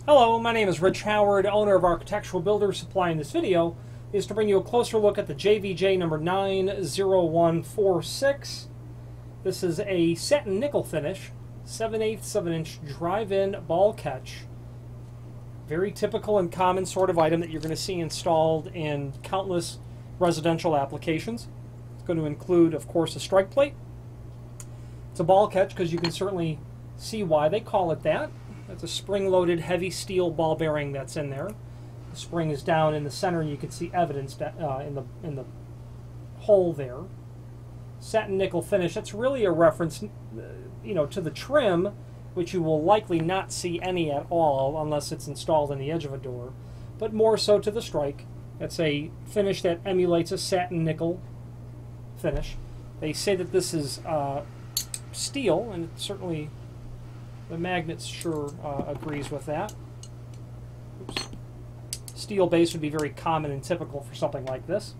Hello, my name is Rich Howard, owner of Architectural Builders Supply. In this video is to bring you a closer look at the JVJ number 90146. This is a satin nickel finish, 7/8 of an inch drive-in ball catch. Very typical and common sort of item that you're going to see installed in countless residential applications. It's going to include, of course, a strike plate. It's a ball catch because you can certainly see why they call it that. It's a spring-loaded heavy steel ball bearing that's in there. The spring is down in the center, and you can see evidence in the hole there. Satin nickel finish. That's really a reference, to the trim, which you will likely not see any at all unless it's installed in the edge of a door, but more so to the strike. It's a finish that emulates a satin nickel finish. They say that this is steel, and certainly the magnets sure agrees with that. Oops. Steel base would be very common and typical for something like this.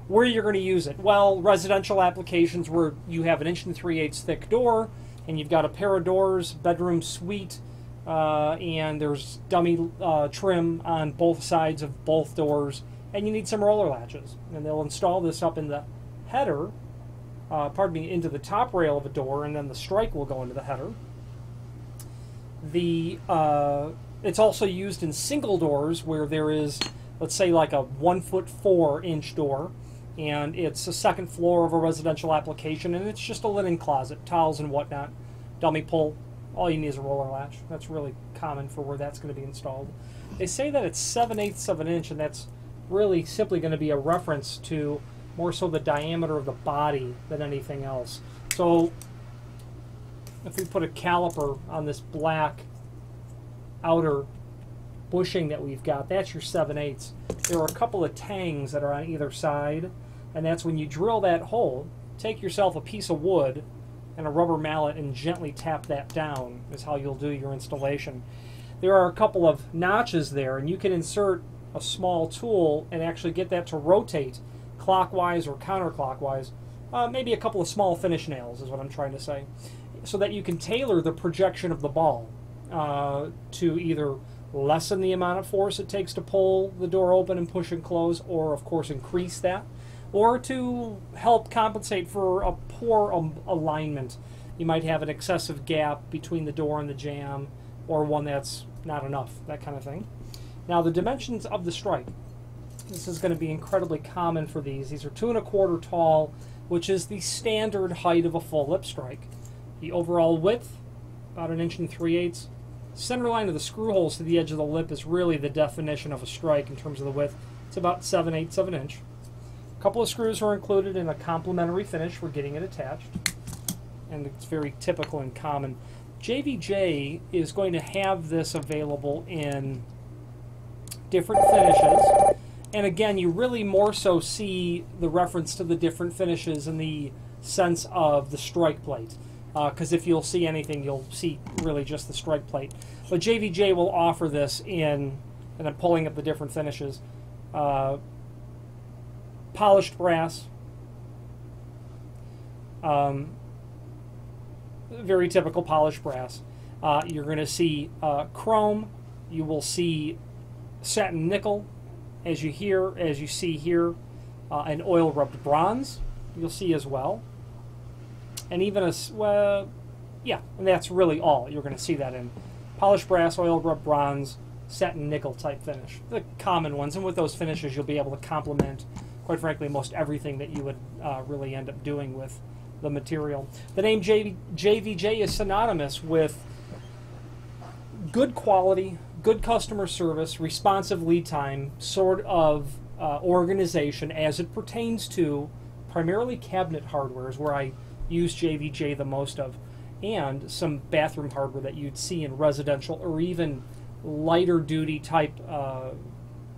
Where you're going to use it? Well, residential applications where you have an 1 3/8 thick door, and you've got a pair of doors, bedroom, suite, and there's dummy trim on both sides of both doors, and you need some roller latches. And they'll install this up in the header, into the top rail of a door, and then the strike will go into the header. It's also used in single doors where there is, let's say, like a 1'4" door, and it's a second floor of a residential application, and it's just a linen closet, towels and whatnot, dummy pull. All you need is a roller latch. That's really common for where that's going to be installed. They say that it's 7/8 of an inch, and that's really simply going to be a reference to more so the diameter of the body than anything else. So if we put a caliper on this black outer bushing that we've got, that's your 7/8. There are a couple of tangs that are on either side, and that's when you drill that hole, take yourself a piece of wood and a rubber mallet and gently tap that down is how you'll do your installation. There are a couple of notches there, and you can insert a small tool and actually get that to rotate clockwise or counterclockwise. Maybe a couple of small finish nails is what I'm trying to say, so that you can tailor the projection of the ball to either lessen the amount of force it takes to pull the door open and push and close, or of course increase that, or to help compensate for a poor alignment. You might have an excessive gap between the door and the jamb, or one that's not enough, that kind of thing. Now the dimensions of the strike. This is going to be incredibly common for these. These are 2 1/4 tall, which is the standard height of a full lip strike. The overall width, about 1 3/8. Center line of the screw holes to the edge of the lip is really the definition of a strike in terms of the width. It's about 7/8 of an inch. A couple of screws are included in a complementary finish. We're getting it attached, and it's very typical and common. JVJ is going to have this available in different finishes. And again, you really more so see the reference to the different finishes in the sense of the strike plate. Because if you'll see anything, you'll see really just the strike plate. But JVJ will offer this in, and I'm pulling up the different finishes, polished brass, very typical polished brass. You're going to see chrome. You will see satin nickel, as you see here, an oil rubbed bronze. You'll see as well. And even and that's really all you're going to see that in. Polished brass, oil rubbed bronze, satin nickel type finish. The common ones, and with those finishes you'll be able to complement, quite frankly, most everything that you would really end up doing with the material. The name JVJ is synonymous with good quality, good customer service, responsive lead time, sort of organization as it pertains to primarily cabinet hardware is where I use JVJ the most of, and some bathroom hardware that you'd see in residential or even lighter duty type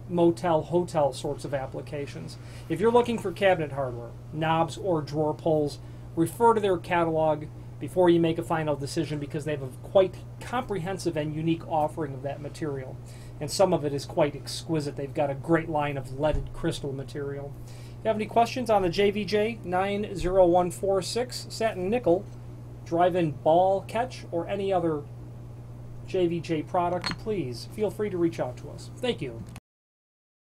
motel, hotel sorts of applications. If you're looking for cabinet hardware, knobs or drawer pulls, refer to their catalog before you make a final decision, because they have a quite comprehensive and unique offering of that material, and some of it is quite exquisite. They've got a great line of leaded crystal material. If you have any questions on the JVJ 90146 satin nickel drive-in ball catch or any other JVJ products, please feel free to reach out to us. Thank you.